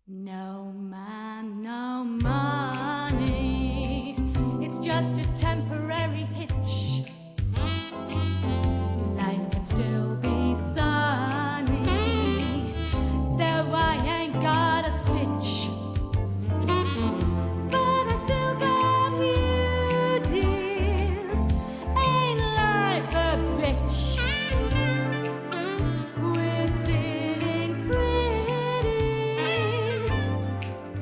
No man, no money. It's just a temporary hitch. Life can still be sunny, though I ain't got a stitch. But I still got you, dear. Ain't life a bitch? We're sitting pretty.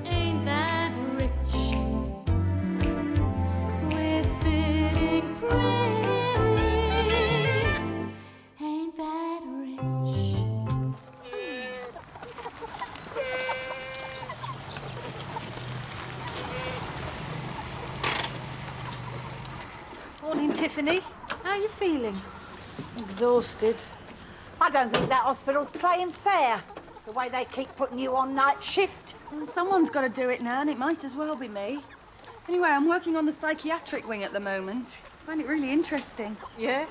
Ain't that rich? We're sitting pretty. Ain't that rich? Morning, Tiffany. How are you feeling? Exhausted. I don't think that hospital's playing fair. The way they keep putting you on night shift. Well, someone's got to do it now, and it might as well be me. Anyway, I'm working on the psychiatric wing at the moment. I find it really interesting. Yeah?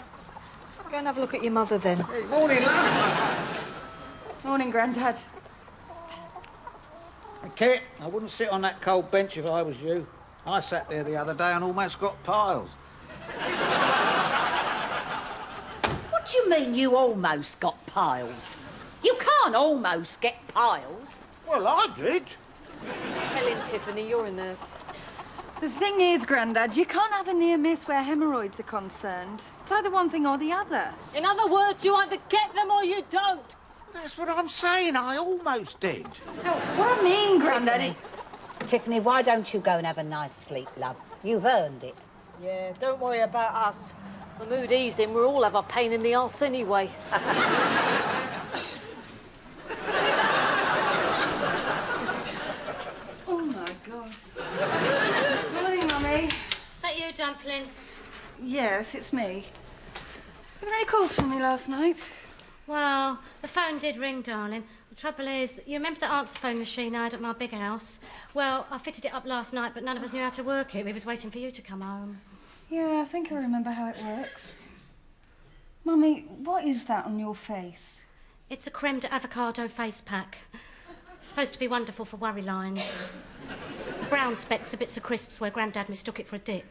Go and have a look at your mother then. Hey, morning, love. Morning, Grandad. Kit, I wouldn't sit on that cold bench if I was you. I sat there the other day and almost got piles. What do you mean you almost got piles? You can't almost get piles. Well, I did. Tell him, Tiffany, you're a nurse. The thing is, Grandad, you can't have a near miss where hemorrhoids are concerned. It's either one thing or the other. In other words, you either get them or you don't. That's what I'm saying. I almost did. No, what I mean, Grandad, Tiffany, why don't you go and have a nice sleep, love? You've earned it. Yeah, don't worry about us. The mood easing, we'll all have a pain in the arse anyway. Oh, my God. Morning, Mummy. Is that you, Dumpling? Yes, it's me. Were there any calls from me last night? Well, the phone did ring, darling. The trouble is, you remember the answer phone machine I had at my big house? Well, I fitted it up last night, but none of us knew how to work it. We was waiting for you to come home. Yeah, I think I remember how it works. Mummy, what is that on your face? It's a creme de avocado face pack. Supposed to be wonderful for worry lines. The brown specks are bits of crisps where Grandad mistook it for a dip.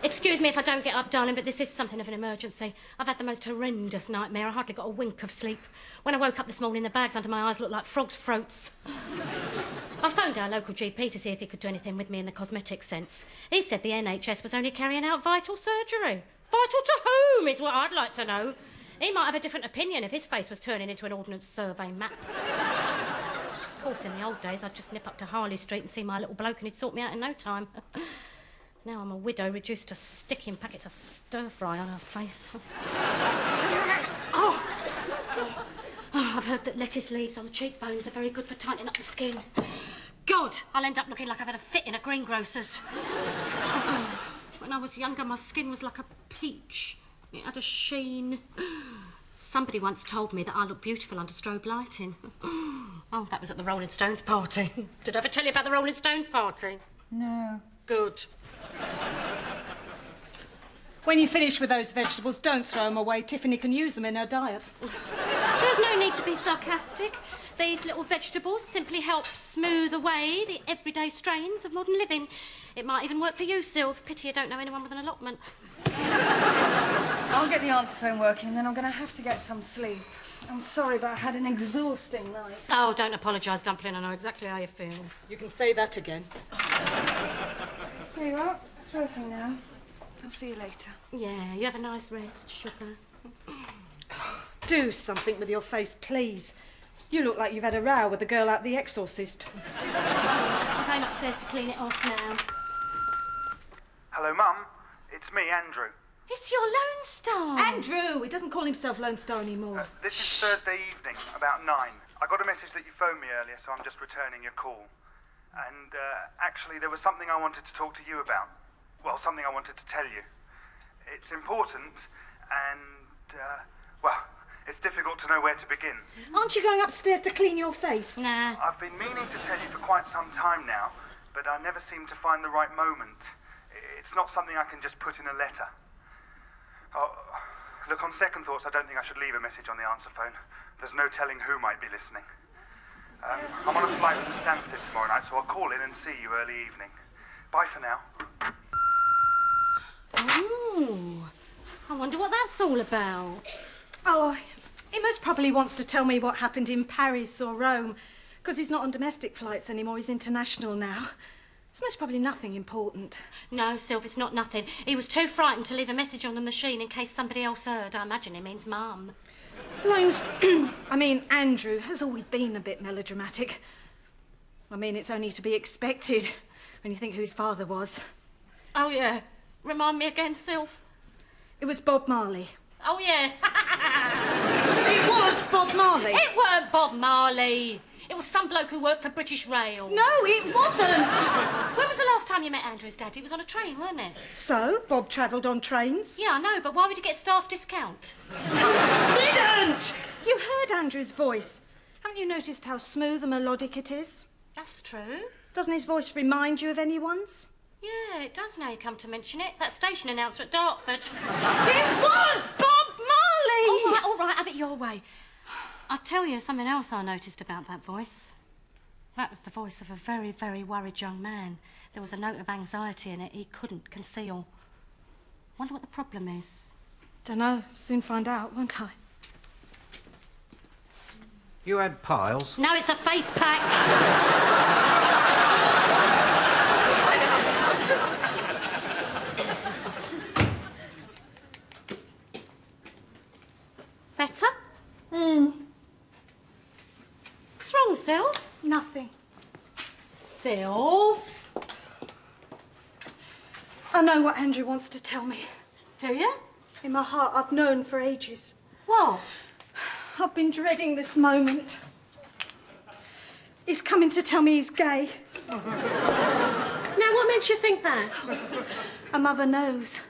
Excuse me if I don't get up, darling, but this is something of an emergency. I've had the most horrendous nightmare. I hardly got a wink of sleep. When I woke up this morning, the bags under my eyes looked like frogs' throats. I phoned our local GP to see if he could do anything with me in the cosmetic sense. He said the NHS was only carrying out vital surgery. Vital to whom is what I'd like to know. He might have a different opinion if his face was turning into an ordnance survey map. Of course, in the old days, I'd just nip up to Harley Street and see my little bloke and he'd sort me out in no time. Now I'm a widow reduced to sticking packets of stir-fry on her face. Oh, I've heard that lettuce leaves on the cheekbones are very good for tightening up the skin. God, I'll end up looking like I've had a fit in a greengrocer's. When I was younger, my skin was like a peach. It had a sheen. Somebody once told me that I look beautiful under strobe lighting. Oh, that was at the Rolling Stones party. Did I ever tell you about the Rolling Stones party? No. Good. When you finish with those vegetables, don't throw them away. Tiffany can use them in her diet. There's no need to be sarcastic. These little vegetables simply help smooth away the everyday strains of modern living. It might even work for you, Sylv. Pity you don't know anyone with an allotment. I'll get the answer phone working, then I'm going to have to get some sleep. I'm sorry, but I had an exhausting night. Oh, don't apologise, Dumpling. I know exactly how you feel. You can say that again. There you are. It's working now. I'll see you later. Yeah, you have a nice rest, sugar. Do something with your face, please. You look like you've had a row with the girl out The Exorcist. I'm going upstairs to clean it off now. Hello, Mum. It's me, Andrew. It's your Lone Star. Andrew! He doesn't call himself Lone Star anymore. This is Thursday evening, about 9. I got a message that you phoned me earlier, so I'm just returning your call. And, actually, there was something I wanted to talk to you about. Well, something I wanted to tell you. It's important, and, well, it's difficult to know where to begin. Aren't you going upstairs to clean your face? Nah. I've been meaning to tell you for quite some time now, but I never seem to find the right moment. It's not something I can just put in a letter. Oh, Look, on second thoughts, I don't think I should leave a message on the answer phone. There's no telling who might be listening. I'm on a flight from Stansted tomorrow night, so I'll call in and see you early evening. Bye for now. Ooh, I wonder what that's all about. Oh, he most probably wants to tell me what happened in Paris or Rome, because he's not on domestic flights anymore, he's international now. It's most probably nothing important. No, Sylv, it's not nothing. He was too frightened to leave a message on the machine in case somebody else heard. I imagine it means Mum. Andrew has always been a bit melodramatic. It's only to be expected when you think who his father was. Oh, yeah. Remind me again, Sylv. It was Bob Marley. Oh, yeah. It was Bob Marley. It weren't Bob Marley. It was some bloke who worked for British Rail. No, it wasn't. When was the last time you met Andrew's dad? He was on a train, weren't it? So, Bob travelled on trains? Yeah, I know, but why would he get staff discount? Didn't! You heard Andrew's voice. Haven't you noticed how smooth and melodic it is? That's true. Doesn't his voice remind you of anyone's? Yeah, it does now you come to mention it. That station announcer at Dartford. It was Bob Marley! All right, have it your way. I'll tell you something else I noticed about that voice. That was the voice of a very, very worried young man. There was a note of anxiety in it he couldn't conceal. Wonder what the problem is. Dunno, soon find out, won't I? You had piles? No, it's a face pack. Better? What's wrong, Sylv? Nothing. Sylv? I know what Andrew wants to tell me. Do you? In my heart, I've known for ages. What? I've been dreading this moment. He's coming to tell me he's gay. Now, what makes you think that? A mother knows.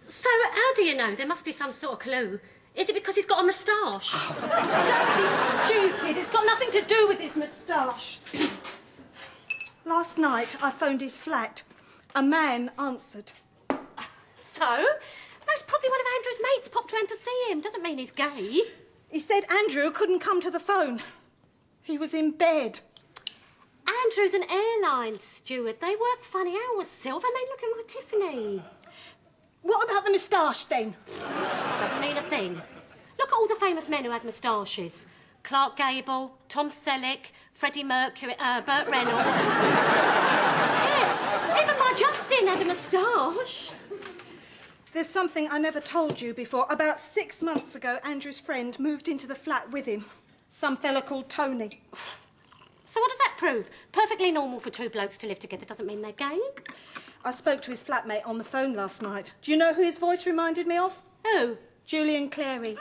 So, how do you know? There must be some sort of clue. Is it because he's got a moustache? Don't be stupid. It's got nothing to do with his moustache. Last night, I phoned his flat. A man answered. So? Most probably one of Andrew's mates popped round to see him. Doesn't mean he's gay. He said Andrew couldn't come to the phone. He was in bed. Andrew's an airline steward. They work funny hours, Sylv. I mean, look at my Tiffany. What about the moustache, then? Doesn't mean a thing. Look at all the famous men who had moustaches. Clark Gable, Tom Selleck, Freddie Mercury, Burt Reynolds. Yeah, even my Justin had a moustache. There's something I never told you before. About 6 months ago, Andrew's friend moved into the flat with him. Some fella called Tony. So what does that prove? Perfectly normal for two blokes to live together doesn't mean they're gay. I spoke to his flatmate on the phone last night. Do you know who his voice reminded me of? Who? Julian Clary.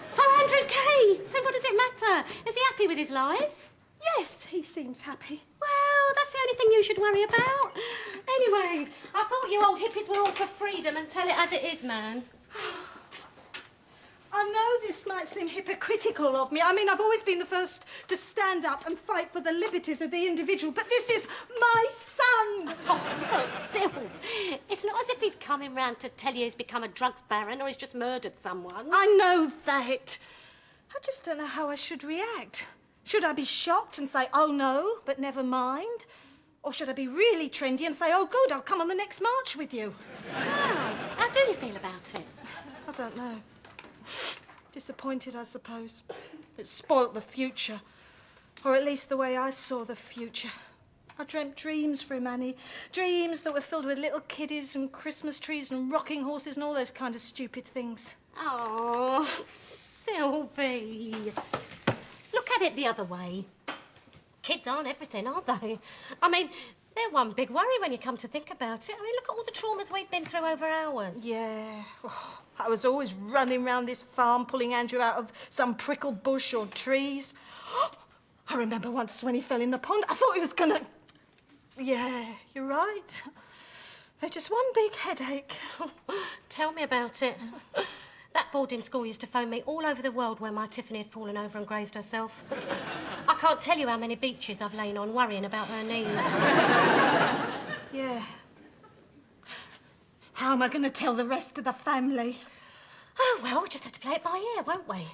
So Andrew's gay. So what does it matter? Is he happy with his life? Yes, he seems happy. Well, that's the only thing you should worry about. Anyway, I thought you old hippies were all for freedom and tell it as it is, man. I know this might seem hypocritical of me. I've always been the first to stand up and fight for the liberties of the individual, but this is my son. Oh, still, it's not as if he's coming round to tell you he's become a drugs baron or he's just murdered someone. I know that. I just don't know how I should react. Should I be shocked and say, oh no, but never mind? Or should I be really trendy and say, oh good, I'll come on the next march with you? Oh, how do you feel about it? I don't know. Disappointed, I suppose. It spoilt the future. Or at least the way I saw the future. I dreamt dreams for him, Annie. Dreams that were filled with little kiddies and Christmas trees and rocking horses and all those kind of stupid things. Oh, Sylvie. Look at it the other way. Kids aren't everything, are they? They're one big worry when you come to think about it. Look at all the traumas we've been through over ours. Yeah. Oh, I was always running round this farm, pulling Andrew out of some prickle bush or trees. I remember once when he fell in the pond, I thought he was gonna... Yeah, you're right. They're just one big headache. Tell me about it. That boarding school used to phone me all over the world where my Tiffany had fallen over and grazed herself. I can't tell you how many beaches I've lain on worrying about her knees. Yeah. How am I going to tell the rest of the family? Oh, well, we'll just have to play it by ear, won't we?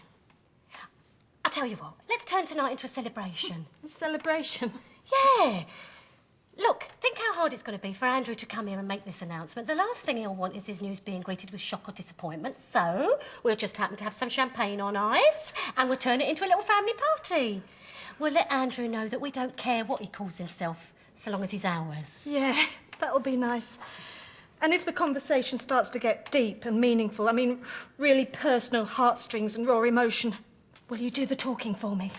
I'll tell you what, let's turn tonight into a celebration. A celebration? Yeah. Look, think how hard it's going to be for Andrew to come here and make this announcement. The last thing he'll want is his news being greeted with shock or disappointment. So we'll just happen to have some champagne on ice and we'll turn it into a little family party. We'll let Andrew know that we don't care what he calls himself, so long as he's ours. Yeah, that'll be nice. And if the conversation starts to get deep and meaningful, I mean, really personal heartstrings and raw emotion, will you do the talking for me?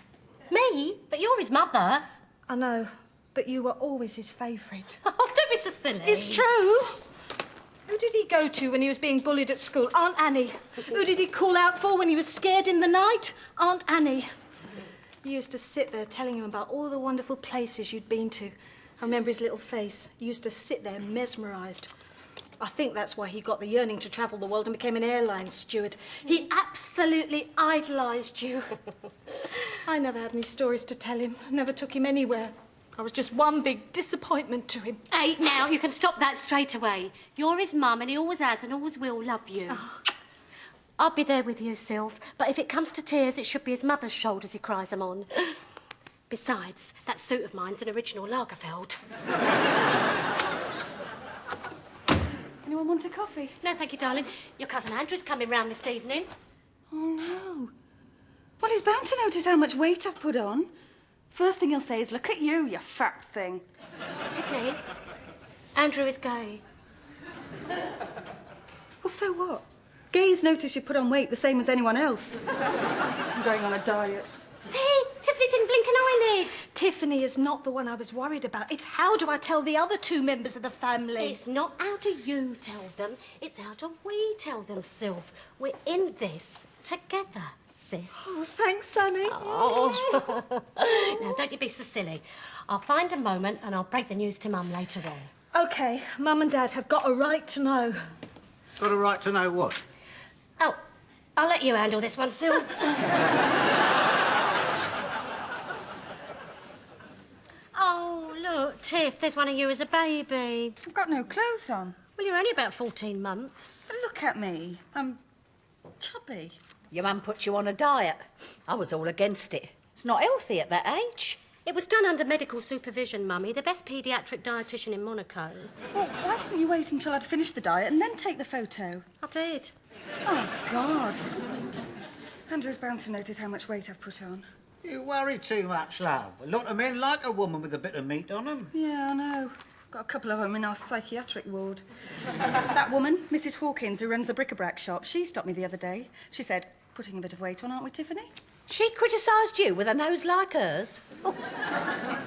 Me? But you're his mother. I know, but you were always his favourite. Oh, don't be so silly. It's true. Who did he go to when he was being bullied at school? Aunt Annie. Who did he call out for when he was scared in the night? Aunt Annie. You used to sit there telling him about all the wonderful places you'd been to. I remember his little face. He used to sit there mesmerised. I think that's why he got the yearning to travel the world and became an airline steward. He absolutely idolised you. I never had any stories to tell him. Never took him anywhere. I was just one big disappointment to him. Hey, now, you can stop that straight away. You're his mum and he always has and always will love you. Oh. I'll be there with you, Sylv, but if it comes to tears, it should be his mother's shoulders he cries them on. Besides, that suit of mine's an original Lagerfeld. Anyone want a coffee? No, thank you, darling. Your cousin Andrew's coming round this evening. Oh, no. Well, he's bound to notice how much weight I've put on. First thing he'll say is, look at you, you fat thing. Tiffany, Andrew is gay. Well, so what? Gays notice you put on weight the same as anyone else. I'm going on a diet. See, Tiffany didn't blink an eyelid. Tiffany is not the one I was worried about. It's how do I tell the other two members of the family? It's not how do you tell them, it's how do we tell them, Sylv. We're in this together, sis. Oh, thanks, Sonny. Oh. Now, don't you be so silly. I'll find a moment and I'll break the news to Mum later on. OK, Mum and Dad have got a right to know. Got a right to know what? Oh, I'll let you handle this one, Sylv. Oh, look, Tiff, there's one of you as a baby. I've got no clothes on. Well, you're only about 14 months. But look at me. I'm chubby. Your mum put you on a diet. I was all against it. It's not healthy at that age. It was done under medical supervision, Mummy. The best paediatric dietitian in Monaco. Well, why didn't you wait until I'd finished the diet and then take the photo? I did. Oh, God. Andrew's bound to notice how much weight I've put on. You worry too much, love. A lot of men like a woman with a bit of meat on them. Yeah, I know. Got a couple of them in our psychiatric ward. That woman, Mrs. Hawkins, who runs the bric-a-brac shop, she stopped me the other day. She said, putting a bit of weight on, aren't we, Tiffany? She criticised you with a nose like hers. Oh.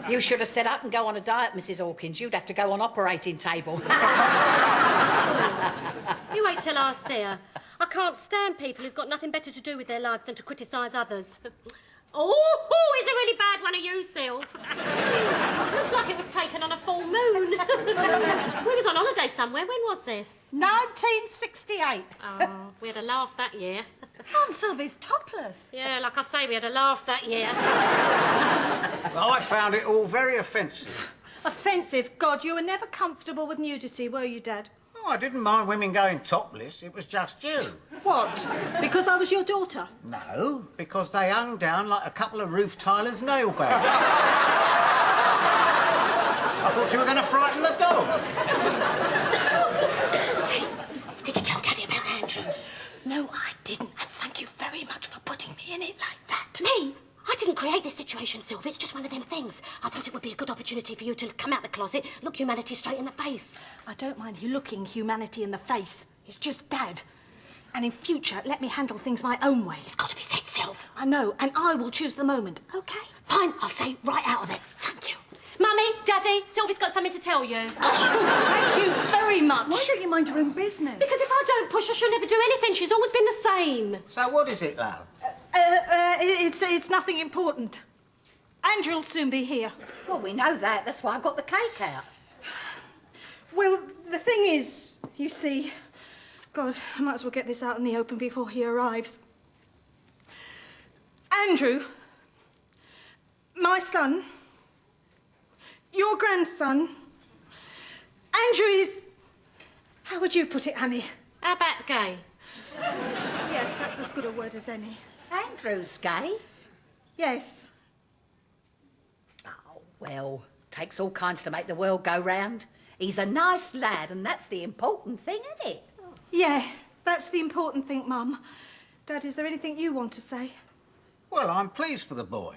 You should have said up and go on a diet, Mrs. Hawkins. You'd have to go on operating table. You wait till I see her. I can't stand people who've got nothing better to do with their lives than to criticise others. Oh, it's a really bad one of you, Sylv. Looks like it was taken on a full moon. We was on holiday somewhere. When was this? 1968. Oh, we had a laugh that year. Aunt Sylvie's topless. Yeah, like I say, we had a laugh that year. I found it all very offensive. Offensive? God, you were never comfortable with nudity, were you, Dad? Oh, I didn't mind women going topless. It was just you. What? Because I was your daughter? No, because they hung down like a couple of roof tilers' nail bags. I thought you were going to frighten the dog. Did you tell Daddy about Andrew? No, I didn't. And thank you very much for putting me in it like that. Me? I didn't create this situation, Sylv. It's just one of them things. I thought it would be a good opportunity for you to come out the closet, look humanity straight in the face. I don't mind looking humanity in the face. It's just Dad. And in future, let me handle things my own way. It's got to be said, Sylv. I know, and I will choose the moment, OK? Fine, I'll say right out of it. Thank you. Mummy, Daddy, Sylvie's got something to tell you. Thank you very much. Why don't you mind your own business? Because if I don't push her, she'll never do anything. She's always been the same. So what is it, love? It's nothing important. Andrew'll soon be here. Well, we know that. That's why I got the cake out. Well, the thing is, you see... God, I might as well get this out in the open before he arrives. Andrew, my son, your grandson, Andrew is... How would you put it, Annie? How about gay? Yes, that's as good a word as any. Andrew's gay? Yes. Oh, well, takes all kinds to make the world go round. He's a nice lad, and that's the important thing, isn't it? Yeah, that's the important thing, Mum. Dad, is there anything you want to say? Well, I'm pleased for the boy.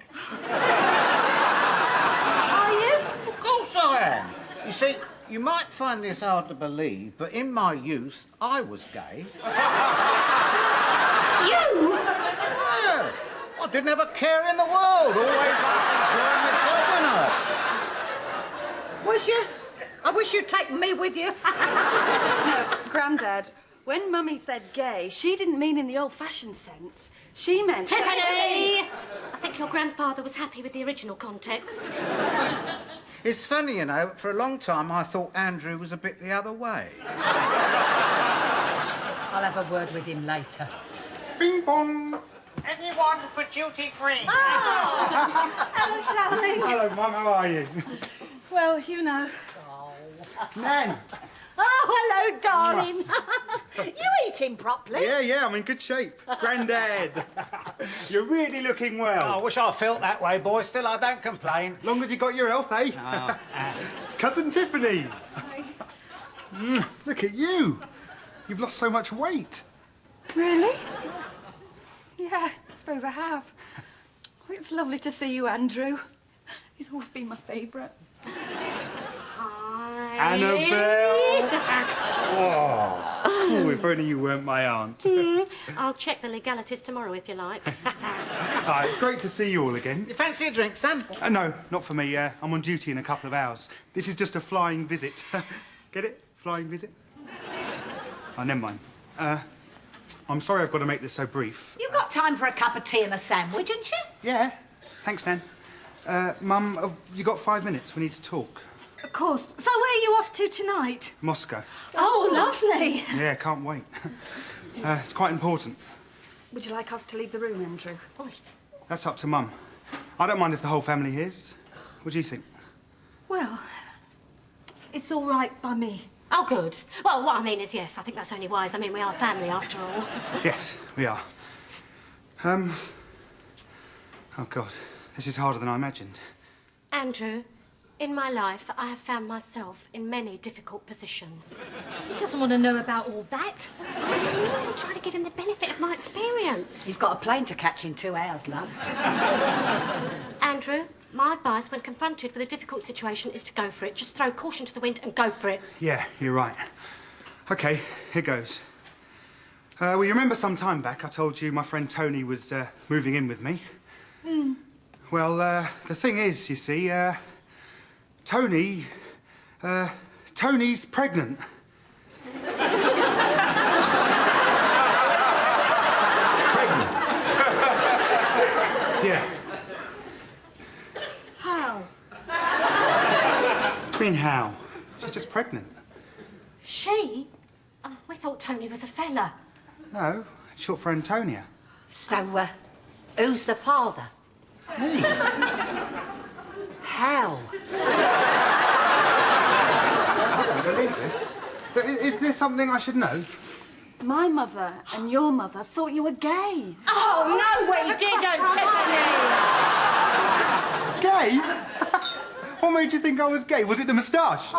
Are you? Of course I am. You see, you might find this hard to believe, but in my youth, I was gay. You? Yes. I didn't have a care in the world. Always enjoying myself, you know. Was you? I wish you'd taken me with you. No, Grandad, when Mummy said gay, she didn't mean in the old-fashioned sense. She meant... Tiffany! I think your grandfather was happy with the original context. It's funny, you know, for a long time I thought Andrew was a bit the other way. I'll have a word with him later. Bing bong! Anyone for duty free? Hello, darling. Hello, Mum, how are you? Well, you know. Nan! Oh, hello, darling. You eating properly? Yeah, I'm in good shape. Grandad, you're really looking I well. wish I felt that way, boy. Still, I don't complain. Long as you got your health, eh? Cousin Tiffany. Look at you. You've lost so much weight. Really? Yeah, I suppose I have. Oh, it's lovely to see you, Andrew. He's always been my favourite. Hi. Annabelle. Oh, if only you weren't my aunt. I'll check the legalities tomorrow if you like. It's great to see you all again. You fancy a drink, son? No, not for me. I'm on duty in a couple of hours. This is just a flying visit. Get it? Flying visit? Oh, never mind. I'm sorry I've got to make this so brief. You've got time for a cup of tea and a sandwich, haven't you? Yeah. Thanks, Nan. Mum, you got 5 minutes. We need to talk. Of course. So where are you off to tonight? Moscow. Oh, lovely. Yeah, can't wait. It's quite important. Would you like us to leave the room, Andrew? That's up to Mum. I don't mind if the whole family hears. What do you think? Well, it's all right by me. Oh, good. Well, what I mean is, yes, I think that's only wise. I mean, we are family after all. Yes, we are. Oh, God. This is harder than I imagined. Andrew, in my life, I have found myself in many difficult positions. He doesn't want to know about all that. I'm trying to give him the benefit of my experience. He's got a plane to catch in 2 hours, love. Andrew, my advice when confronted with a difficult situation is to go for it. Just throw caution to the wind and go for it. Yeah, you're right. OK, here goes. Well, you remember some time back I told you my friend Tony was moving in with me? Well, the thing is, you see, Tony's pregnant. Pregnant? Yeah. How? What do you mean, how? She's just pregnant. She? Oh, we thought Tony was a fella. No, it's short for Antonia. So, who's the father? Me? How? I don't believe this. But is there something I should know? My mother and your mother thought you were gay. Oh, no, we didn't, Tiffany! Gay? What made you think I was gay? Was it the moustache?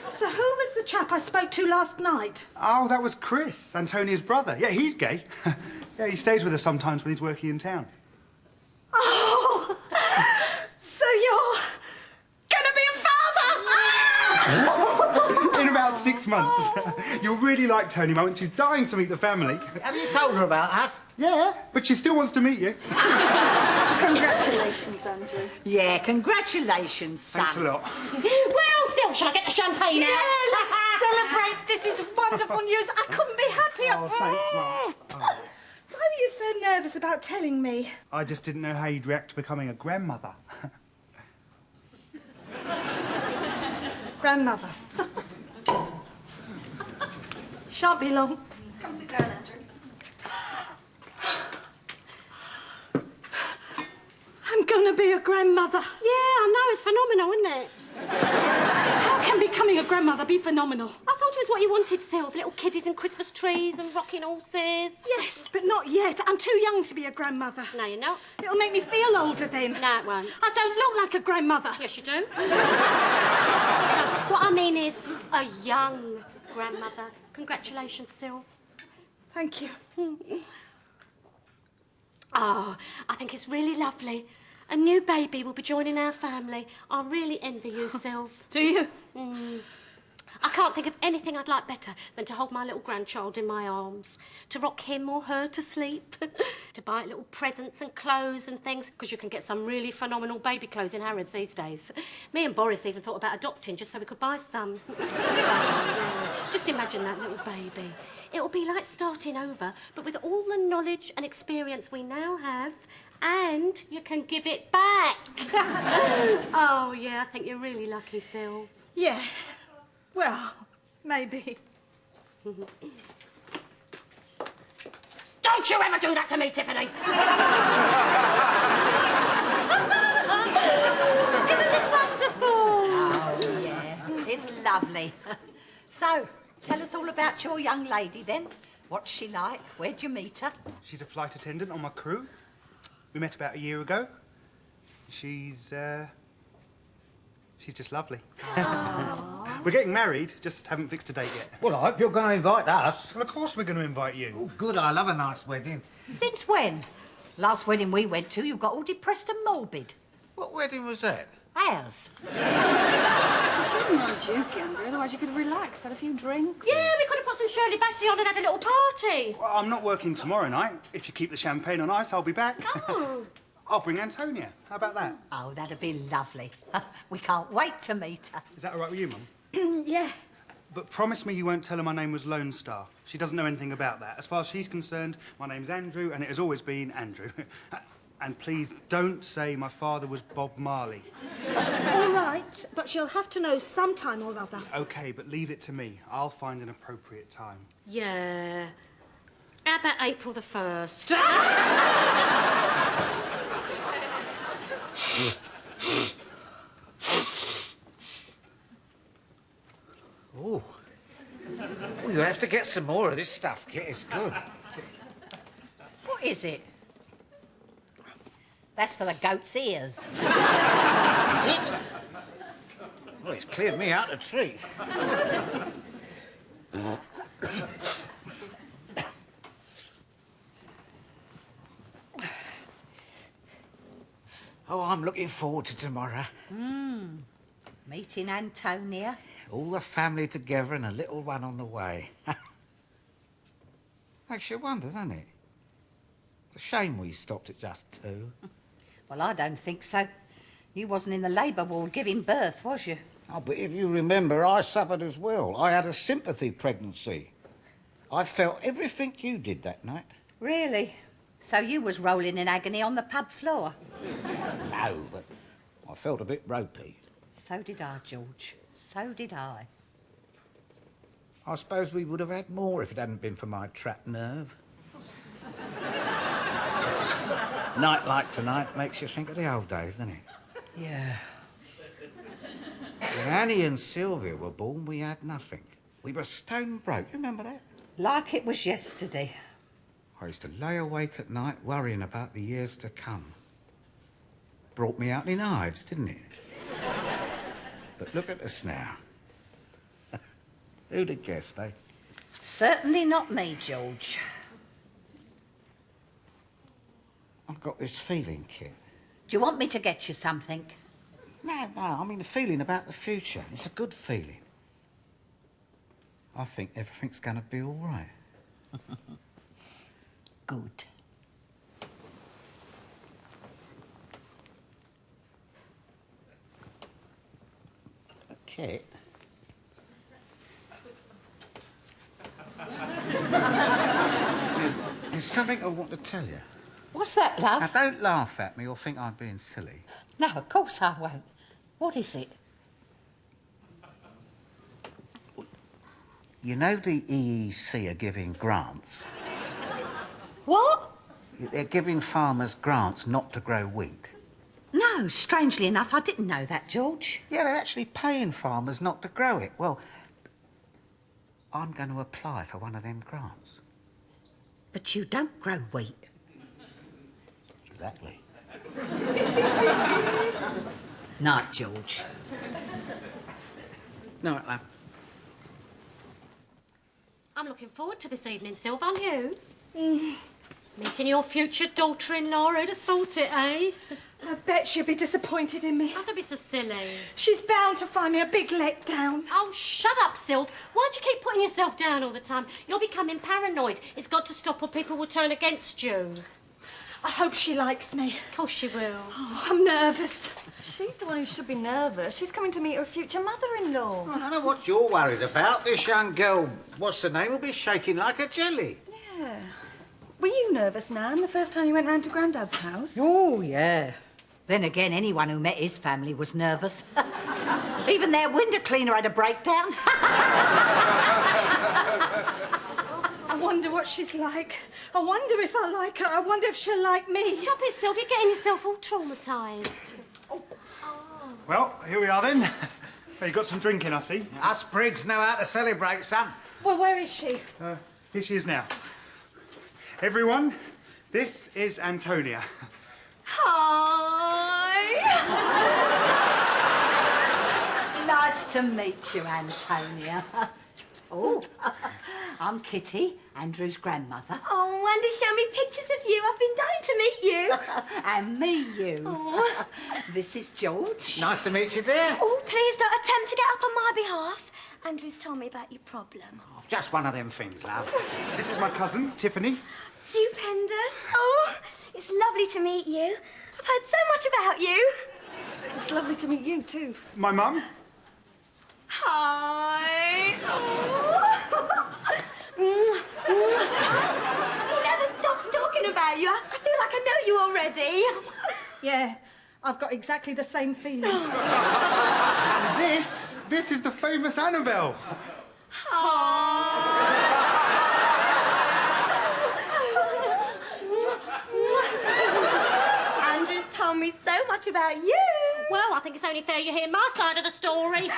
So who was the chap I spoke to last night? Oh, that was Chris, Antonia's brother. Yeah, he's gay. Yeah, he stays with us sometimes when he's working in town. Oh, so you're gonna be a father? In about 6 months. You'll really like Tony, Mum. She's dying to meet the family. Have you told her about us? Yeah, but she still wants to meet you. Congratulations, Andrew. Yeah, congratulations, son. Thanks a lot. Well, Sil, shall I get the champagne Yeah, out? let's celebrate. This is wonderful news. I couldn't be happier. Oh, thanks, Mum. Why were you so nervous about telling me? I just didn't know how you'd react to becoming a grandmother. Grandmother. Shan't be long. Come sit down, Andrew. I'm going to be a grandmother. Yeah, I know, it's phenomenal, isn't it? How can becoming a grandmother be phenomenal? I thought it was what you wanted, Sylv. Little kiddies and Christmas trees and rocking horses. Yes, but not yet. I'm too young to be a grandmother. No, you're not. It'll make me feel older then. No, it won't. I don't look like a grandmother. Yes, you do. No, what I mean is a young grandmother. Congratulations, Sylv. Thank you. Oh, I think it's really lovely. A new baby will be joining our family. I really envy you, Sylv. Do you? I can't think of anything I'd like better than to hold my little grandchild in my arms, to rock him or her to sleep, to buy little presents and clothes and things, because you can get some really phenomenal baby clothes in Harrods these days. Me and Boris even thought about adopting just so we could buy some. Yeah. Just imagine that little baby. It'll be like starting over, but with all the knowledge and experience we now have, and you can give it back. Oh, yeah, I think you're really lucky, Sylv. Yeah. Well, maybe. Don't you ever do that to me, Tiffany! Isn't this wonderful? Oh, yeah. It's lovely. So, tell us all about your young lady, then. What's she like? Where'd you meet her? She's a flight attendant on my crew. We met about a year ago. She's just lovely. We're getting married, just haven't fixed a date yet. Well, I hope you're going to invite us. Well, of course we're going to invite you. Oh, good. I love a nice wedding. Since when? Last wedding we went to, you got all depressed and morbid. What wedding was that? Ours. You shouldn't on duty, Andrew, otherwise you could have relaxed, had a few drinks. Yeah, we could have put some Shirley Bassey on and had a little party. Well, I'm not working tomorrow night. If you keep the champagne on ice, I'll be back. Oh. I'll bring Antonia. How about that? Oh, that'd be lovely. We can't wait to meet her. Is that all right with you, Mum? Yeah. But promise me you won't tell her my name was Lone Star. She doesn't know anything about that. As far as she's concerned, my name's Andrew, and it has always been Andrew. And please don't say my father was Bob Marley. All right, but she'll have to know sometime or other. OK, but leave it to me. I'll find an appropriate time. Yeah. How about April the 1st? Oh. Well, you'll have to get some more of this stuff, Kit. It's good. What is it? That's for the goat's ears. Is it? Well, it's cleared me out a treat. Oh, I'm looking forward to tomorrow. Meeting Antonia. All the family together and a little one on the way. Makes you wonder, doesn't it? It's a shame we stopped at just 2. Well, I don't think so. You wasn't in the labour ward giving birth, was you? Oh, but if you remember, I suffered as well. I had a sympathy pregnancy. I felt everything you did that night. Really? So you was rolling in agony on the pub floor? No, but I felt a bit ropey. So did I, George. So did I. I suppose we would have had more if it hadn't been for my trapped nerve. Night like tonight makes you think of the old days, doesn't it? Yeah. When Annie and Sylvia were born, we had nothing. We were stone broke. You remember that? Like it was yesterday. I used to lay awake at night worrying about the years to come. Brought me out in hives, didn't it? But look at us now. Who'd have guessed, eh? Certainly not me, George. I've got this feeling, Kit. Do you want me to get you something? No, I mean a feeling about the future. It's a good feeling. I think everything's going to be all right. Good. Kit? There's something I want to tell you. What's that, love? Now, don't laugh at me or think I'm being silly. No, of course I won't. What is it? You know the EEC are giving grants? What? They're giving farmers grants not to grow wheat. No, strangely enough, I didn't know that, George. Yeah, they're actually paying farmers not to grow it. Well, I'm going to apply for one of them grants. But you don't grow wheat. Exactly. Night, George. Night, love. I'm looking forward to this evening, Sylv, aren't you? Meeting your future daughter-in-law, who'd have thought it, eh? I bet she'll be disappointed in me. Oh, don't be so silly. She's bound to find me a big letdown. Oh, shut up, Sylv. Why do you keep putting yourself down all the time? You're becoming paranoid. It's got to stop or people will turn against you. I hope she likes me. Of course she will. Oh, I'm nervous. She's the one who should be nervous. She's coming to meet her future mother-in-law. I don't know what you're worried about. This young girl, what's her name, will be shaking like a jelly. Yeah. Were you nervous, Nan, the first time you went round to Grandad's house? Oh, yeah. Then again, anyone who met his family was nervous. Even their window cleaner had a breakdown. I wonder what she's like. I wonder if I like her. I wonder if she'll like me. Stop it, Sylv. You're getting yourself all traumatised. Well, here we are then. Well, you got some drinking, I see. Us prigs know how to celebrate, son. Well, where is she? Here she is now. Everyone, this is Antonia. Hi. Nice to meet you, Antonia. Oh, I'm Kitty, Andrew's grandmother. Oh, Andy, show me pictures of you. I've been dying to meet you. And me, you. Oh. This is George. Nice to meet you, dear. Oh, please don't attempt to get up on my behalf. Andrew's told me about your problem. Just one of them things, love. This is my cousin, Tiffany. Stupendous. Oh, it's lovely to meet you. I've heard so much about you. It's lovely to meet you, too. My mum. Hi. Oh. He never stops talking about you. I feel like I know you already. Yeah, I've got exactly the same feeling. And this is the famous Annabelle. Andrew's told me so much about you. Well, I think it's only fair you hear my side of the story.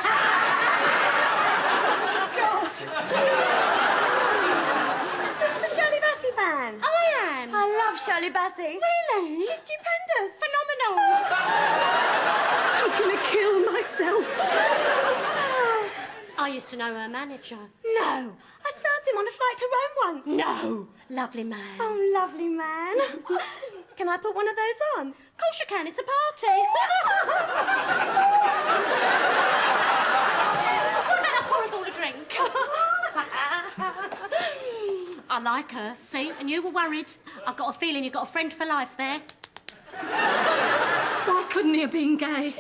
Who's the Shirley Bassey fan? I am. I love Shirley Bassey. Really? She's stupendous. Phenomenal. I'm gonna kill myself. I used to know her manager. No, I served him on a flight to Rome once. No. Lovely man. Oh, lovely man. Can I put one of those on? Of course you can. It's a party. Well, then I'll pour us all a drink. I like her. See? And you were worried. I've got a feeling you've got a friend for life there. Why couldn't he have been gay?